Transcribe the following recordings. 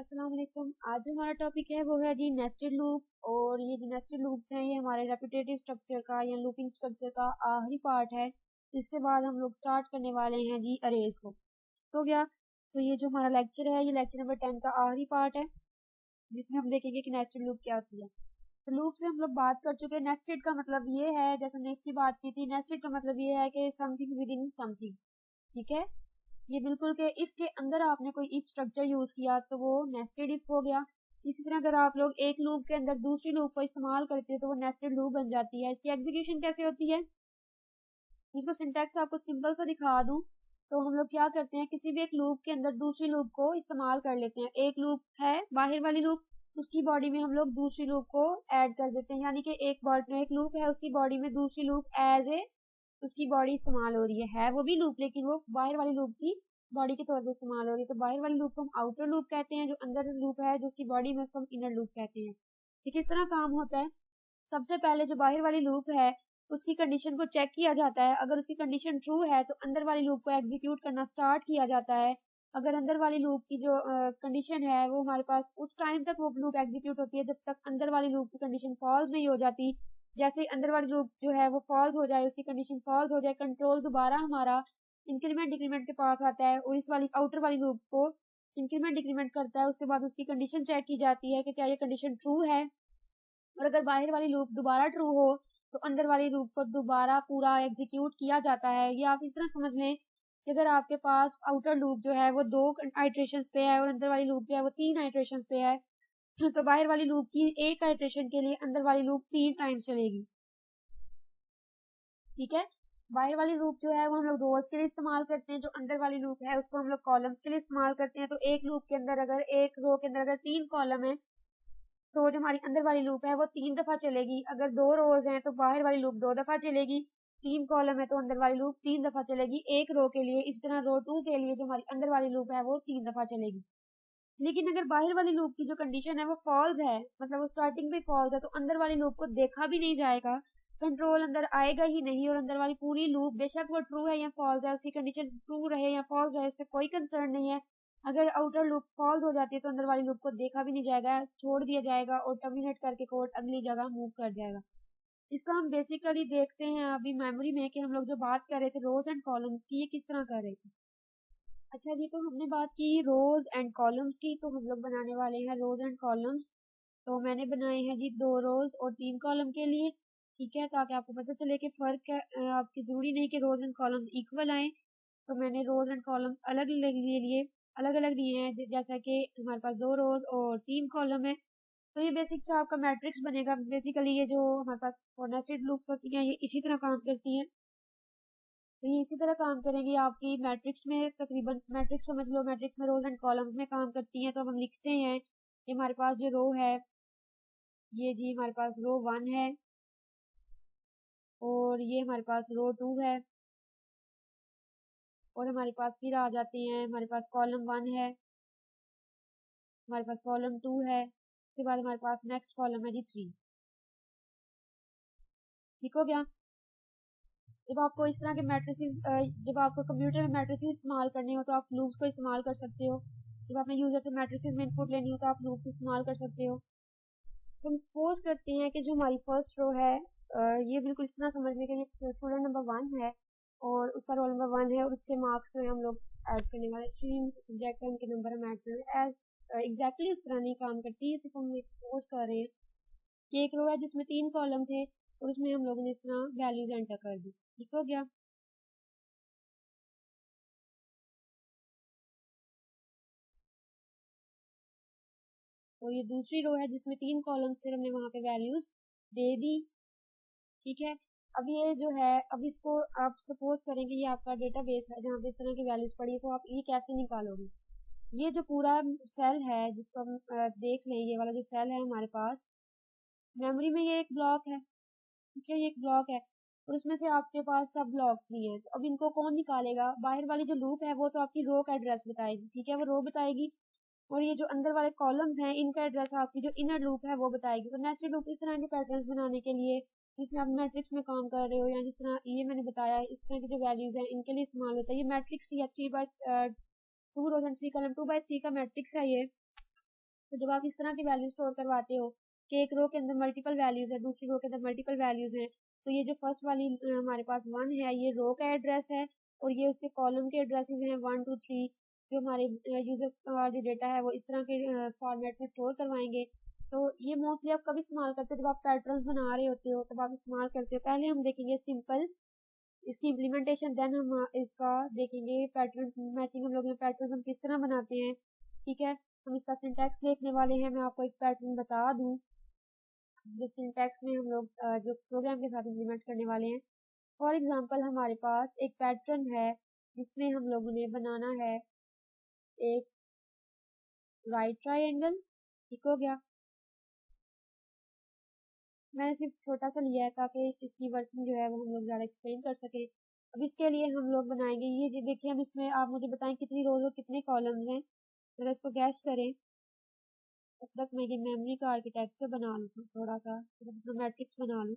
अस्सलाम वालेकुम। आज जो हमारा टॉपिक है वो है जी नेस्टेड लूप। और ये जो नेस्टेड लूप्स हैं ये हमारे रेपिटेटिव स्ट्रक्चर का या लूपिंग स्ट्रक्चर का आखिरी पार्ट है। इसके बाद हम लोग स्टार्ट करने वाले हैं जी अरेज को। तो क्या तो ये जो हमारा लेक्चर है ये लेक्चर नंबर 10 का आखिरी पार्ट है, जिसमें हम देखेंगे कि नेस्टेड लूप क्या होती है। तो लूप से हम लोग बात कर चुके हैं। नेस्टेड का मतलब ये है, जैसे हमने इसकी बात की थी, नेस्टेड का मतलब ये है कि समथिंग विद इन समथिंग। ठीक है, ये बिल्कुल के इफ के अंदर आपने कोई इफ स्ट्रक्चर यूज किया तो वो नेस्टेड इफ हो गया। इसी तरह अगर आप लोग एक लूप के अंदर दूसरी लूप को इस्तेमाल करते हो तो वो नेस्टेड लूप बन जाती है। इसकी एग्जीक्यूशन कैसे होती है, इसको सिंटैक्स आपको सिंपल सा दिखा दूं तो हम लोग क्या करते हैं, किसी भी एक लूप के अंदर दूसरी लूप को इस्तेमाल कर लेते हैं। एक लूप है बाहर वाली लूप, उसकी बॉडी में हम लोग दूसरी लूप को ऐड कर देते हैं, यानी कि एक लूप है उसकी बॉडी में दूसरी लूप एज ए उसकी बॉडी इस्तेमाल हो रही है वो भी लूप, लेकिन वो बाहर वाली लूप की बॉडी के तौर पे इस्तेमाल हो रही है। तो बाहर वाली लूप को हम आउटर लूप कहते हैं, जो अंदर लूप है जो उसकी बॉडी में उसको हम इनर लूप कहते हैं। ठीक है, किस तरह काम होता है, सबसे पहले जो बाहर वाली लूप है उसकी कंडीशन को चेक किया जाता है। अगर उसकी कंडीशन ट्रू है तो अंदर वाली लूप को एग्जीक्यूट करना स्टार्ट किया जाता है। अगर अंदर वाली लूप की जो कंडीशन है वो हमारे पास उस टाइम तक वो लूप एग्जीक्यूट होती है जब तक अंदर वाली लूप की कंडीशन फॉल्स नहीं हो जाती। जैसे ही अंदर वाली लूप जो है वो फॉल्स हो जाए, उसकी कंडीशन फॉल्स हो जाए, कंट्रोल दोबारा हमारा इंक्रीमेंट डिक्रीमेंट के पास आता है और इस वाली आउटर वाली लूप को इंक्रीमेंट डिक्रीमेंट करता है। उसके बाद उसकी कंडीशन चेक की जाती है कि क्या ये कंडीशन ट्रू है, और अगर बाहर वाली लूप दोबारा ट्रू हो तो अंदर वाली लूप को दोबारा पूरा एग्जीक्यूट किया जाता है। ये आप इस तरह समझ लें कि अगर आपके पास आउटर लूप जो है वो 2 आइट्रेशंस पे है और अंदर वाली लूप जो है वो 3 आइट्रेशंस पे है, तो बाहर वाली लूप की एक आइट्रेशन के लिए अंदर वाली लूप 3 टाइम्स चलेगी। ठीक है, बाहर वाली लूप जो है वो हम लोग रोज के लिए इस्तेमाल करते हैं, जो अंदर वाली लूप है उसको हम लोग कॉलम्स के लिए इस्तेमाल करते हैं। तो एक लूप के अंदर अगर एक रो के अंदर अगर 3 कॉलम है तो जो हमारी अंदर वाली लूप है वो 3 दफा चलेगी। अगर 2 रोज हैं तो बाहर वाली लूप 2 दफा चलेगी। 3 कॉलम है तो अंदर वाली लूप 3 दफा चलेगी एक रो के लिए। इस तरह रो 2 के लिए जो हमारी अंदर वाली लूप है वो 3 दफा चलेगी। लेकिन अगर बाहर वाली लूप की जो कंडीशन है वो फॉल्स है, मतलब वो स्टार्टिंग पे फॉल्स है, तो अंदर वाली लूप को देखा भी नहीं जाएगा, कंट्रोल अंदर आएगा ही नहीं, और अंदर वाली पूरी लूप बेशक वो ट्रू है या फॉल्स है, उसकी कंडीशन ट्रू रहे या फॉल्स रहे, इससे कोई कंसर्न नहीं है। अगर आउटर लूप फॉल्स हो जाती है तो अंदर वाली लूप को देखा भी नहीं जाएगा, छोड़ दिया जाएगा और टर्मिनेट करके कोड अगली जगह मूव कर जाएगा। इसका हम बेसिकली देखते हैं अभी मेमोरी में कि हम लोग जो बात कर रहे थे रोज एंड कॉलम्स की, ये किस तरह कर रहे थे। अच्छा जी, तो हमने बात की रोज एंड कॉलम्स की, तो हम लोग बनाने वाले हैं रोज एंड कॉलम्स। तो मैंने बनाए हैं जी 2 रोज और 3 कॉलम के लिए। ठीक है, ताकि आपको पता चले कि फर्क है, आपकी जरूरी नहीं कि रोज एंड कॉलम्स इक्वल आए। तो मैंने रोज एंड कॉलम्स अलग अलग लिए अलग अलग लिए हैं, जैसा कि हमारे पास 2 रोज और 3 कॉलम है। तो ये बेसिक सा आपका मैट्रिक्स बनेगा। बेसिकली ये जो हमारे पास नेस्टेड लूप्स होती हैं ये इसी तरह काम करती हैं। तो ये इसी तरह काम करेंगी आपकी मैट्रिक्स में, तकरीबन मैट्रिक्स समझ लो, मैट्रिक्स में रोज एंड कॉलम्स में काम करती हैं। तो अब हम लिखते हैं कि हमारे पास जो रो है ये जी हमारे पास रो 1 है, और ये हमारे पास रो 2 है, और हमारे पास फिर आ जाते हैं हमारे पास कॉलम 1 है, हमारे पास कॉलम 2 है, उसके बाद हमारे पास नेक्स्ट कॉलम है जी 3। ठीक हो गया। जब आपको इस तरह के मैट्रिसेस, जब आपको कंप्यूटर में मैट्रिसेस इस्तेमाल करने हो तो आप लूप्स को इस्तेमाल कर सकते हो। जब अपने यूजर से मैट्रिसेस में इनपुट लेनी हो तो आप लूप्स इस्तेमाल कर सकते हो। तो हम सपोज करते हैं कि जो हमारी फर्स्ट रो है, ये बिल्कुल इस तरह समझने के लिए स्टूडेंट नंबर 1 है और उसका रोल नंबर 1 है और उसके मार्क्स में हम लोग ऐड करने वाले, स्ट्रीम सब्जेक्ट है उनके नंबर हम ऐड करें। एज एग्जैक्टली उस तरह नहीं काम करती है, सिर्फ हम एक्सपोज कर रहे हैं कि एक रो है जिसमें 3 कॉलम थे और उसमें हम लोगों ने इस तरह वैल्यूज एंटर कर दी। ठीक हो गया। और ये दूसरी रो है जिसमें 3 कॉलम्स थे, हमने वहां पे वैल्यूज दे दी। ठीक है, अब ये जो है, अब इसको आप सपोज करें कि ये आपका डेटाबेस है जहाँ पे इस तरह की वैल्यूज पड़ी है, तो आप ये कैसे निकालोगे। ये जो पूरा सेल है जिसको हम देख लें, ये वाला जो सेल है हमारे पास मेमोरी में, ये एक ब्लॉक है। ठीक है, ये एक ब्लॉक है और उसमें से आपके पास सब ब्लॉक्स भी हैं। तो अब इनको कौन निकालेगा, बाहर वाली जो लूप है वो तो आपकी रो का एड्रेस बताएगी। ठीक है, वो रो बताएगी, और ये जो अंदर वाले कॉलम्स हैं इनका एड्रेस आपकी जो इनर लूप है वो बताएगी। तो नेस्टेड लूप इस तरह के पैटर्न्स बनाने के लिए, जिसमें आप मैट्रिक्स में काम कर रहे हो, या जिस तरह ये मैंने बताया इस तरह की जो वैल्यूज हैं इनके लिए इस्तेमाल होता है। ये मैट्रिक्स या 3 by 2 rows and 3 column 2 by 3 का मैट्रिक्स है ये। तो जब आप इस तरह की वैल्यू स्टोर करवाते हो कि एक रो के अंदर मल्टीपल वैल्यूज है, दूसरी रो के अंदर मल्टीपल वैल्यूज हैं, तो ये जो फर्स्ट वाली हमारे पास 1 है ये रो का एड्रेस है, और ये उसके कॉलम के एड्रेसेस हैं 1 2 3, जो हमारे यूजर का जो डेटा है वो इस तरह के फॉर्मेट में स्टोर करवाएंगे। तो ये मोस्टली आप कब इस्तेमाल करते हो, जब आप पैटर्न्स बना रहे होते हो तब आप इस्तेमाल करते हो। पहले हम देखेंगे सिंपल इसकी इम्प्लीमेंटेशन, देन हम इसका देखेंगे पैटर्न मैचिंग, हम लोग पैटर्न हम किस तरह बनाते हैं। ठीक है, हम इसका सिंटैक्स देखने वाले हैं। मैं आपको एक पैटर्न बता दूं, जिस सिंटैक्स में हम लोग जो प्रोग्राम के साथ इम्प्लीमेंट करने वाले हैं। फॉर एग्जांपल हमारे पास एक पैटर्न है जिसमें हम लोगों ने बनाना है एक राइट ट्राइंगल। ठीक हो गया, मैंने सिर्फ छोटा सा लिया है ताकि इसकी वर्किंग जो है वो हम लोग ज़्यादा एक्सप्लेन कर सके। अब इसके लिए हम लोग बनाएंगे ये जी, देखिए हम इसमें आप मुझे बताएं कितनी रोज और कितने कॉलम्स हैं, जरा इसको गैस करें। तब तक मैं ये मेमोरी का आर्किटेक्चर बना लूँ, थोड़ा सा अपना मैट्रिक्स बना लूँ।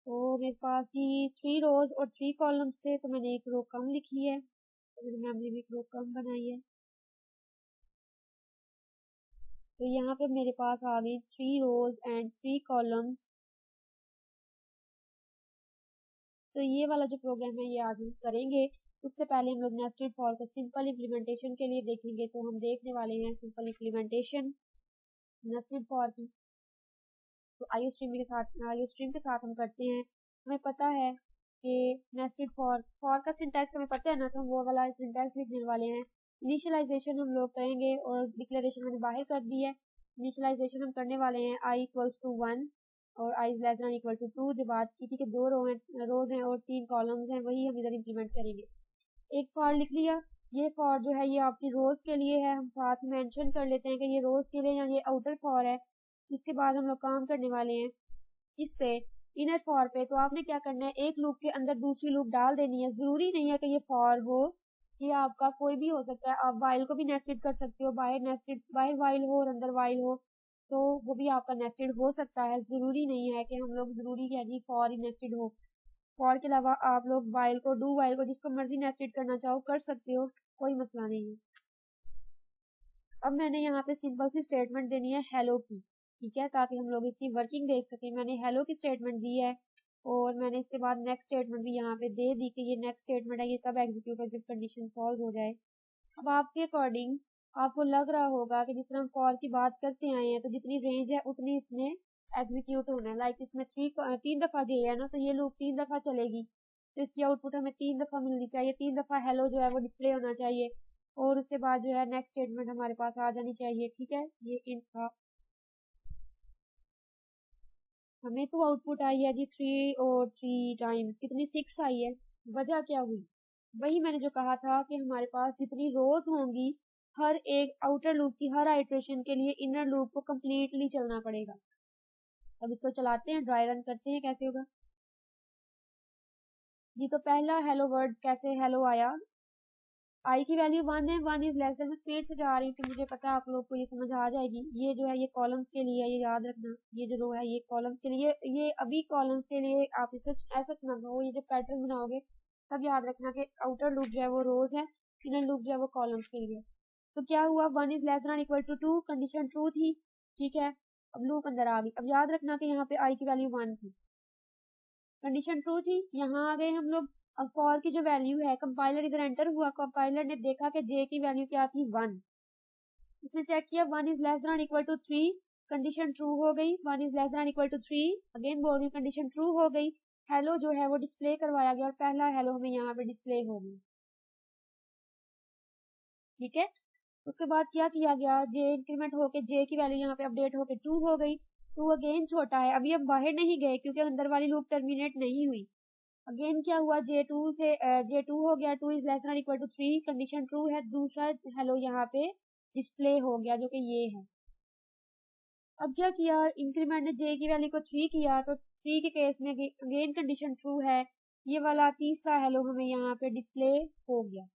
तो मेरे पास ये 3 रोज और 3 कॉलम्स थे, तो मैंने एक रो कम लिखी है, तो मैंने मेमोरी में एक रो कम बनाई है। तो यहाँ पे मेरे पास आ गई 3 रोज एंड 3 कॉलम्स। तो ये वाला जो प्रोग्राम है ये आज हम करेंगे। उससे पहले हम लोग नेस्टेड फॉर का सिंपल इम्प्लीमेंटेशन के लिए देखेंगे। तो हम देखने वाले हैं सिंपल इम्प्लीमेंटेशन नेस्टेड फॉर की। तो आईओस्ट्रीम के साथ हम करते हैं। हमें पता है कि नेस्टेड फॉर का सिंटैक्स हमें पता है ना, तो हम वो वाला सिंटैक्स लिखने वाले हैं। इनिशियलाइजेशन हम लोग करेंगे और डिक्लेरेशन मैंने बाहर कर दी है। इनिशियलाइजेशन हम करने वाले हैं i इक्वल्स टू 1 और i is less than equal to 2। जो बात की थी कि 2 रोज हैं और 3 कॉलम्स हैं, वही हम इधर इम्प्लीमेंट करेंगे। एक फॉर लिख लिया। ये फॉर जो है ये आपकी रोज के लिए है, हम साथ मेंशन कर लेते हैं कि ये रोज के लिए या ये आउटर फॉर है। इसके बाद हम लोग काम करने वाले हैं इस पे इनर फॉर पे। तो आपने क्या करना है, एक लूप के अंदर दूसरी लूप डाल देनी है। जरूरी नहीं है कि ये फॉर हो, ये आपका कोई भी हो सकता है। आप वाइल को भी नेस्टेड कर सकते हो, बाहर वाइल हो और अंदर वाइल हो, तो वो भी आपका नेस्टेड हो सकता है। जरूरी नहीं है कि हम लोग जरूरी है जी फॉर ही नेस्टेड हो। फॉर के अलावा आप लोग वाइल को, डू वाइल को, जिसको मर्जी नेस्टेड करना चाहो कर सकते हो, कोई मसला नहीं है। अब मैंने यहाँ पे सिंपल सी स्टेटमेंट देनी है हेलो की। ठीक है, ताकि हम लोग इसकी वर्किंग देख सकें। मैंने हेलो की स्टेटमेंट दी है और मैंने इसके बाद नेक्स्ट स्टेटमेंट भी यहाँ पे दे दी कि ये नेक्स्ट स्टेटमेंट है, ये तब एग्जीक्यूट हो जब कंडीशन फॉल्स हो जाए। अब आपके अकॉर्डिंग आपको लग रहा होगा कि जिस तरह हम फॉर की बात करते आए हैं, तो जितनी रेंज है उतनी इसने एग्जीक्यूट होना है। लाइक इसमें 3 दफा जे है ना, तो ये लूप 3 दफा चलेगी, तो इसकी आउटपुट हमें 3 दफा मिलनी चाहिए। 3 दफा हेलो जो है वो डिस्प्ले होना चाहिए, और उसके बाद जो है नेक्स्ट स्टेटमेंट हमारे पास आ जानी चाहिए। ठीक है, ये इंट था। हमें तो आउटपुट आई है जी 3 और 3 टाइम्स कितनी 6 आई है। वजह क्या हुई, वही मैंने जो कहा था कि हमारे पास जितनी रोज होंगी, हर एक आउटर लूप की हर आइट्रेशन के लिए इनर लूप को कंप्लीटली चलना पड़ेगा। अब इसको चलाते हैं, ड्राई रन करते हैं, कैसे होगा जी। तो पहला हेलो वर्ड कैसे हेलो आया, आई की वैल्यू 1 है, 1 इज लेस देन। मैं स्पीड से जा रही हूँ कि मुझे पता है आप लोग को ये समझ आ जाएगी। ये जो है ये कॉलम्स के लिए है, ये याद रखना। ये जो रो है ये कॉलम्स के लिए, ये अभी कॉलम्स के लिए आप ऐसा ना कहो, ये जो पैटर्न बनाओगे तब याद रखना कि आउटर लूप जो है वो रोज है, इनर लूप जो है वो कॉलम्स के लिए। तो क्या हुआ, 1 is less than equal to 2, condition true थी। ठीक है, अब लूप अंदर आ गई। अब याद रखना कि यहाँ पे आई की वैल्यू 1 थी, कंडीशन ट्रू थी। यहाँ आ गए हम लोग। अब फॉर की जो वैल्यू है, कंपाइलर इधर एंटर हुआ, कंपाइलर ने देखा कि जे की वैल्यू क्या थी 1। उसने चेक किया 1 is less than equal to 3, condition true हो गई। 1 is less than equal to 3, again बोल रही हूँ कंडीशन ट्रू हो गई। हेलो जो है वो डिस्प्ले करवाया गया और पहला हेलो हमें यहाँ पे डिस्प्ले हो गया। ठीक है, उसके बाद क्या किया गया, जे इंक्रीमेंट होके जे की वैल्यू यहाँ पे अपडेट होके 2 हो गई। 2 अगेन छोटा है, अभी हम बाहर नहीं गए क्योंकि अंदर वाली लूप टर्मिनेट नहीं हुई। अगेन क्या हुआ, J2 हो गया, 2 is less than equal to 3, condition true है। दूसरा हेलो यहाँ पे डिस्प्ले हो गया जो कि ये है। अब क्या किया, इंक्रीमेंट ने J की वैल्यू को 3 किया, तो 3 के केस में अगेन कंडीशन ट्रू है। ये वाला तीसरा हेलो हमें यहाँ पे डिस्प्ले हो गया।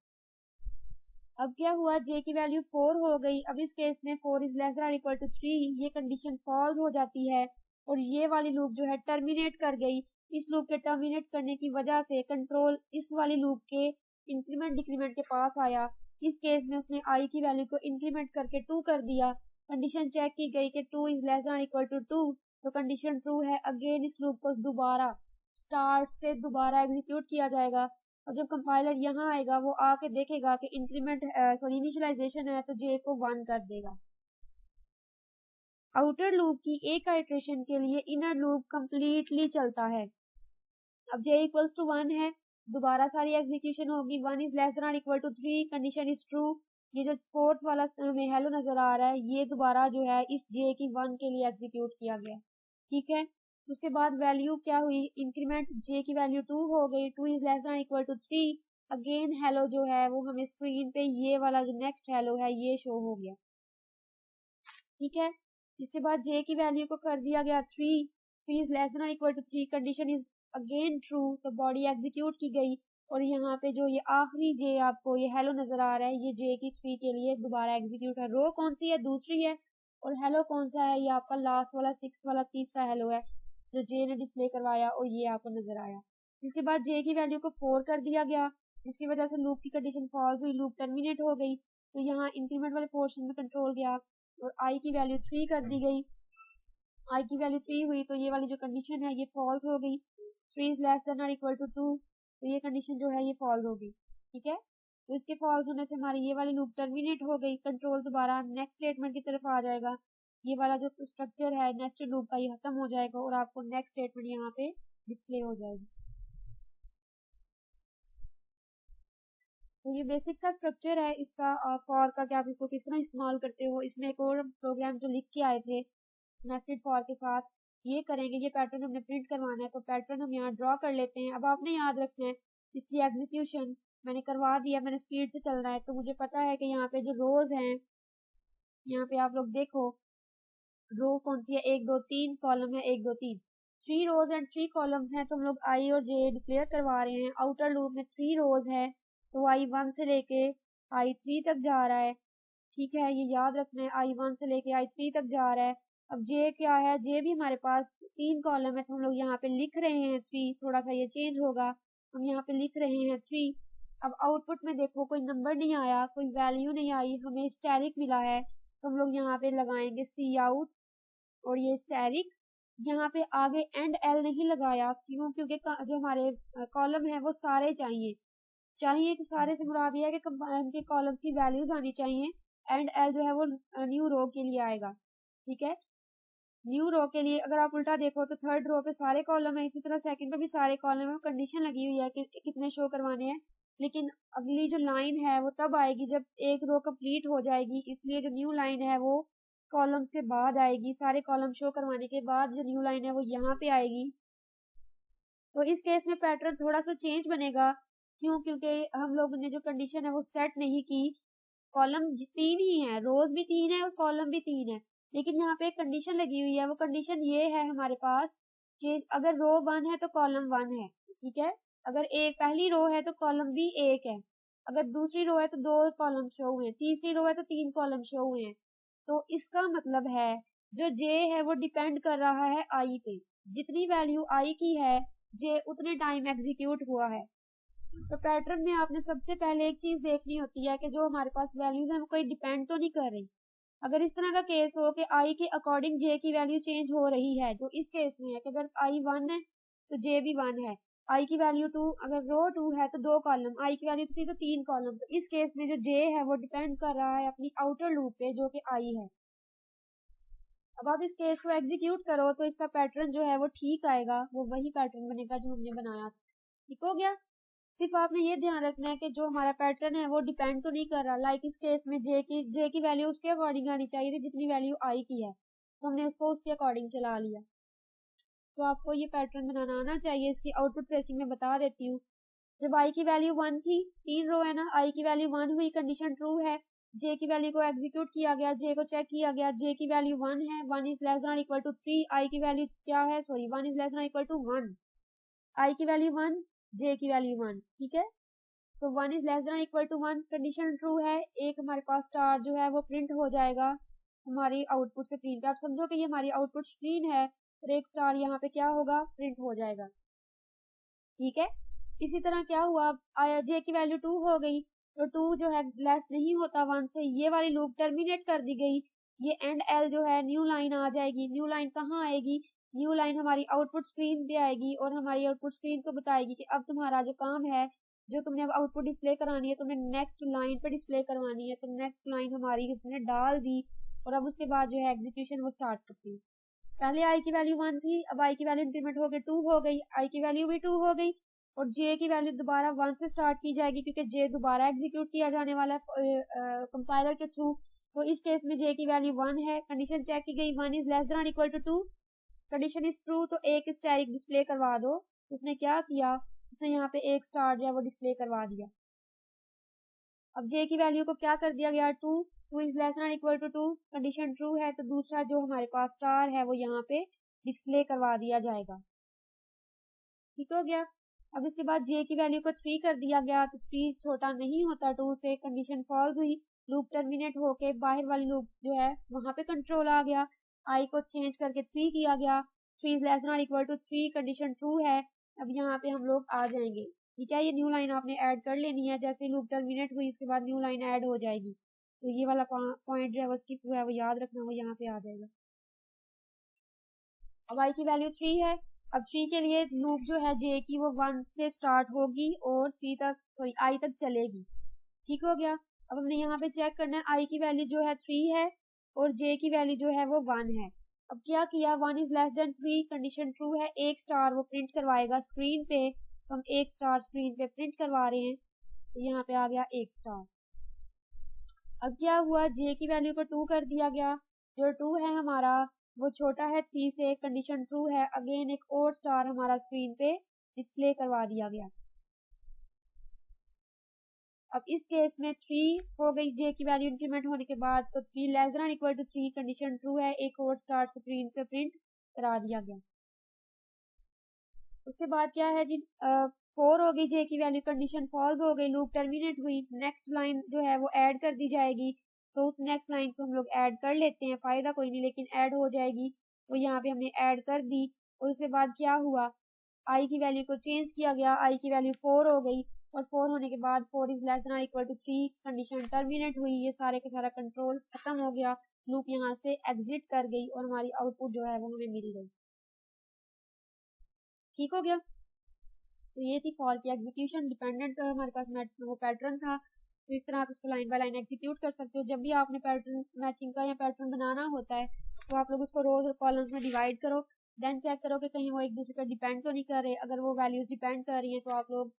अब क्या हुआ, J की वैल्यू 4 हो गई। अब इस केस में 4 is less than equal to 3, ये कंडीशन फॉल्स हो जाती है और ये वाली लूप जो है टर्मिनेट कर गई। इस लूप के टर्मिनेट करने की वजह से कंट्रोल इस वाली लूप के इंक्रीमेंट डिक्रीमेंट के पास आया। इस केस में उसने आई की वैल्यू को इंक्रीमेंट करके 2 कर दिया। कंडीशन चेक की गई कि 2 is less than equal to 2, तो कंडीशन ट्रू है। अगेन इस लूप को दोबारा स्टार्ट से दोबारा एग्जीक्यूट किया जाएगा, और जब कंपाइलर यहाँ आएगा वो आके देखेगा कि इंक्रीमेंट इनिशियलाइजेशन है तो जे को 1 कर देगा। आउटर लूप की एक आइट्रेशन के लिए इनर लूप कंप्लीटली चलता है। अब j इक्वल्स टू 1 है, दोबारा सारी एग्जीक्यूशन होगी। 1 is less than equal to 3, condition is true. ये जो फोर्थ वाला हमें हेलो नजर आ रहा है, ये दोबारा जो है इस j की 1 के लिए एग्जीक्यूट किया गया। ठीक है, उसके बाद वैल्यू क्या हुई, इंक्रीमेंट j की वैल्यू 2 हो गई। 2 is less than equal to 3, again hello जो है वो हमें स्क्रीन पे ये वाला जो नेक्स्ट हेलो है ये शो हो गया। ठीक है, इसके बाद j की वैल्यू को कर दिया गया 3 is less than equal to 3, condition is again true, तो बॉडी एग्जीक्यूट की गई। और यहाँ पे जो ये आखिरी j आपको ये हेलो नजर आ रहा है, ये j की 3 के लिए दोबारा एग्जीक्यूट है। रो कौन सी है, दूसरी है, और हेलो कौन सा है, ये आपका लास्ट वाला 6 वाला तीसरा हेलो है जो j ने डिस्प्ले करवाया और ये आपको नजर आया। इसके बाद j की वैल्यू को 4 कर दिया गया, जिसकी वजह से लूप की कंडीशन फॉल्स हुई, लूप टर्मिनेट हो गई। तो यहाँ इंक्रीमेंट वाले पोर्शन में कंट्रोल गया और i की वैल्यू 3 कर दी गई। i की वैल्यू 3 हुई तो ये वाली जो कंडीशन है ये फॉल्स हो गई। 3 इज लेस देन और इक्वल टू 2, तो ये कंडीशन जो है ये फॉल्स हो गई। ठीक है, तो इसके फॉल्स होने से हमारी ये वाली लूप टर्मिनेट हो गई। कंट्रोल दोबारा नेक्स्ट स्टेटमेंट की तरफ आ जाएगा। ये वाला जो स्ट्रक्चर है नेस्टेड लूप का ये खत्म हो जाएगा और आपको नेक्स्ट स्टेटमेंट यहाँ पे डिस्प्ले हो जाएगी। तो ये बेसिक सा स्ट्रक्चर है इसका फॉर का, कि आप इसको किस तरह इस्तेमाल करते हो। इसमें एक और प्रोग्राम जो लिख के आए थे नेस्टेड फॉर के साथ, ये करेंगे। ये पैटर्न हमने प्रिंट करवाना है, तो पैटर्न हम यहाँ ड्रॉ कर लेते हैं। अब आपने याद रखना है इसकी एग्जीक्यूशन मैंने करवा दिया, मैंने स्पीड से चलना है, तो मुझे पता है कि यहाँ पे जो रोज हैं, यहाँ पे आप लोग देखो रो कौन सी है, 1 2 3 कॉलम है, 1 2 3, 3 रोज एंड 3 कॉलम्स हैं। तो हम लोग आई और जे डिक्लेयर करवा रहे हैं। आउटर लूप में 3 रोज है, तो आई 1 से लेके आई 3 तक जा रहा है। ठीक है, ये याद रखना है, आई 1 से लेके आई 3 तक जा रहा है। अब जे क्या है, जे भी हमारे पास 3 कॉलम है, तो हम लोग यहाँ पे लिख रहे हैं 3, थोड़ा सा ये चेंज होगा, हम यहाँ पे लिख रहे हैं 3। अब आउटपुट में देखो कोई नंबर नहीं आया, कोई वैल्यू नहीं आई, हमें स्टैरिक मिला है, तो हम लोग यहाँ पे लगाएंगे सी आउट और ये स्टैरिक। यहाँ पे आगे एंड एल नहीं लगाया, क्यों, क्योंकि जो हमारे कॉलम है वो सारे चाहिए कि सारे से मुराद ये है कि उनके कॉलम्स की वैल्यूज आनी चाहिए। एंड एल जो है वो न्यू रो के लिए आएगा। ठीक है, न्यू रो के लिए अगर आप उल्टा देखो तो थर्ड रो पे सारे कॉलम है, इसी तरह सेकंड पे भी सारे कॉलम है, कंडीशन लगी हुई है कि कितने शो करवाने हैं। लेकिन अगली जो लाइन है वो तब आएगी जब एक रो कंप्लीट हो जाएगी, इसलिए जो न्यू लाइन है वो कॉलम्स के बाद आएगी। सारे कॉलम शो करवाने के बाद जो न्यू लाइन है वो यहाँ पे आएगी। तो इस केस में पैटर्न थोड़ा सा चेंज बनेगा, क्यों, क्योंकि हम लोग ने जो कंडीशन है वो सेट नहीं की। कॉलम 3 ही है, रोज भी 3 है और कॉलम भी 3 है, लेकिन यहाँ पे एक कंडीशन लगी हुई है। वो कंडीशन ये है हमारे पास कि अगर रो 1 है तो कॉलम 1 है। ठीक है, अगर एक पहली रो है तो कॉलम भी 1 है, अगर दूसरी रो है तो 2 कॉलम शो हुए हैं, तीसरी रो है तो 3 कॉलम शो हुए हैं। तो इसका मतलब है जो जे है वो डिपेंड कर रहा है आई पे, जितनी वैल्यू आई की है जे उतने टाइम एग्जीक्यूट हुआ है। तो पैटर्न में आपने सबसे पहले एक चीज देखनी होती है कि जो हमारे पास वैल्यूज है वो कोई डिपेंड तो नहीं कर रही। अगर इस तरह का केस हो कि आई के अकॉर्डिंग जे की वैल्यू चेंज हो रही है, जो इस केस में है कि अगर आई 1 है तो जे भी 1 है, आई की वैल्यू 2, अगर रो 2 है तो 2 कॉलम, आई की वैल्यू 3 तो 3 कॉलम। तो इस केस में जो जे है वो डिपेंड कर रहा है अपनी आउटर लूप पे जो कि आई है। अब आप इस केस को एग्जीक्यूट करो तो इसका पैटर्न जो है वो ठीक आएगा, वो वही पैटर्न बनेगा जो हमने बनाया था। ठीक हो गया, सिर्फ आपने ये ध्यान रखना है कि जो हमारा पैटर्न है वो डिपेंड तो नहीं कर रहा। लाइक इस केस में जे की वैल्यू उसके अकॉर्डिंग आनी चाहिए थी जितनी वैल्यू आई की है, तो हमने उसको उसके अकॉर्डिंग चला लिया। तो आपको ये पैटर्न बनाना आना चाहिए। इसकी आउटपुट ट्रेसिंग में बता देती हूँ। जब आई की वैल्यू 1 थी, 3 रो है ना, आई की वैल्यू 1 हुई, कंडीशन ट्रू है, जे की वैल्यू को एग्जीक्यूट किया गया, जे को चेक किया गया, जे की वैल्यू 1 है, 1 is less than equal to 3, I की वैल्यू क्या है, sorry 1 is less than equal to 1, I की वैल्यू 1, जे की वैल्यू 1। ठीक है, तो 1 is less than equal to 1, condition true है, एक हमारे पास स्टार जो है वो प्रिंट हो जाएगा हमारी आउटपुट स्क्रीन पे। आप समझो कि ये हमारी आउटपुट स्क्रीन है और एक स्टार यहाँ पे क्या होगा, प्रिंट हो जाएगा। ठीक है, इसी तरह क्या हुआ, जे की वैल्यू 2 हो गई, तो 2 जो है लेस नहीं होता 1 से, ये वाली लूप टर्मिनेट कर दी गई। ये एंड एल जो है न्यू लाइन आ जाएगी। न्यू लाइन कहाँ आएगी? न्यू लाइन हमारी आउटपुट स्क्रीन पे आएगी और हमारी आउटपुट स्क्रीन को बताएगी कि अब तुम्हारा जो काम है, जो तुमने अब आउटपुट डिस्प्ले करानी है, तुमने नेक्स्ट लाइन पे डिस्प्ले करवानी है, तो नेक्स्ट लाइन हमारी उसने डाल दी और अब उसके बाद जो है एग्जीक्यूशन वो स्टार्ट करती है। पहले आई की वैल्यू 1 थी, अब आई की वैल्यू इंक्रीमेंट हो गई 2 हो गई, आई की वैल्यू भी 2 हो गई और जे की वैल्यू दोबारा 1 से स्टार्ट की जाएगी क्योंकि जे दोबारा एग्जीक्यूट किया जाने वाला है कंपाइलर के थ्रू। तो इस केस में जे की वैल्यू 1 है, कंडीशन चेक की गई 1 is less than equal to 2, condition is true, तो एक स्टैटिक डिस्प्ले करवा दो। उसने क्या किया, उसने यहाँ पे एक स्टार जो है वो डिस्प्ले करवा दिया। अब जे की वैल्यू को क्या कर दिया गया 2, 2 is less than equal to 2, condition true है, तो दूसरा जो हमारे पास स्टार है वो यहाँ पे डिस्प्ले करवा दिया जाएगा। ठीक हो गया। अब इसके बाद जे की वैल्यू को 3 कर दिया गया, तो 3 छोटा नहीं होता 2 से, कंडीशन फॉल्स हुई, लूप टर्मिनेट होके बाहर वाली लूप जो है वहां पे कंट्रोल आ गया। आई को चेंज करके 3 किया गया, 3 is less than equal to 3, condition true है। अब यहाँ पे हम लोग आ जाएंगे। ठीक है, ये न्यू लाइन आपने ऐड कर लेनी है, जैसे लूप टर्मिनेट हुई इसके बाद न्यू लाइन ऐड हो जाएगी। तो ये वाला पॉइंट जो है वो स्किप हुआ है, वो याद रखना, वो यहाँ पे आ जाएगा। अब आई की वैल्यू 3 है। अब 3 के लिए लूप जो है जे की वो 1 से स्टार्ट होगी और 3 तक, सॉरी आई तक चलेगी। ठीक हो गया। अब हमने यहाँ पे चेक करना है, आई की वैल्यू जो है 3 है और जे की वैल्यू जो है वो 1 है। अब क्या किया, 1 is less then 3, condition true है, एक स्टार वो प्रिंट करवाएगा स्क्रीन पे, तो हम एक स्टार स्क्रीन पे प्रिंट करवा रहे हैं, तो यहाँ पे आ गया एक स्टार। अब क्या हुआ, जे की वैल्यू को 2 कर दिया गया, जो 2 है हमारा वो छोटा है 3 से, कंडीशन ट्रू है, अगेन एक और स्टार हमारा स्क्रीन पे डिस्प्ले करवा दिया गया। अब इस केस में 3 हो गई जे की वैल्यू इंक्रीमेंट होने के बाद, तो 3 less than equal to 3, condition true है, एक और स्टार स्क्रीन पे प्रिंट करा दिया गया। उसके बाद क्या है जी, 4 हो गई जे की वैल्यू, कंडीशन फॉल्स हो गई, लूप टर्मिनेट हुई, नेक्स्ट लाइन जो है वो ऐड कर दी जाएगी। तो उस नेक्स्ट लाइन को हम लोग ऐड कर लेते हैं, फायदा कोई नहीं लेकिन ऐड हो जाएगी, तो यहाँ पे हमने ऐड कर दी। और उसके बाद क्या हुआ, आई की वैल्यू को चेंज किया गया, आई की वैल्यू 4 हो गई और 4 होने के बाद 4 is less than equal to 3, condition terminate हुई, ये सारे का सारा कंट्रोल खत्म हो गया, लूप यहाँ से एग्जिट कर गई और हमारी आउटपुट जो है वो हमें मिल गई। ठीक हो गया। तो ये थी फॉर की एग्जीक्यूशन, डिपेंडेंट हमारे पास वो पैटर्न था। तो इस तरह आप इसको लाइन बाय लाइन एग्जीक्यूट कर सकते हो। जब भी आपने पैटर्न मैचिंग का या पैटर्न बनाना होता है तो आप लोग उसको रोज और कॉलम्स में डिवाइड करो, देन चेक करो कि कहीं वो एक दूसरे पर डिपेंड तो नहीं कर रहे। अगर वो वैल्यूज डिपेंड कर रही हैं तो आप लोग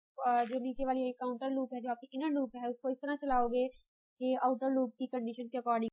जो नीचे वाली काउंटर लूप है, जो आपकी इनर लूप है, उसको इस तरह चलाओगे कि आउटर लूप की कंडीशन के अकॉर्डिंग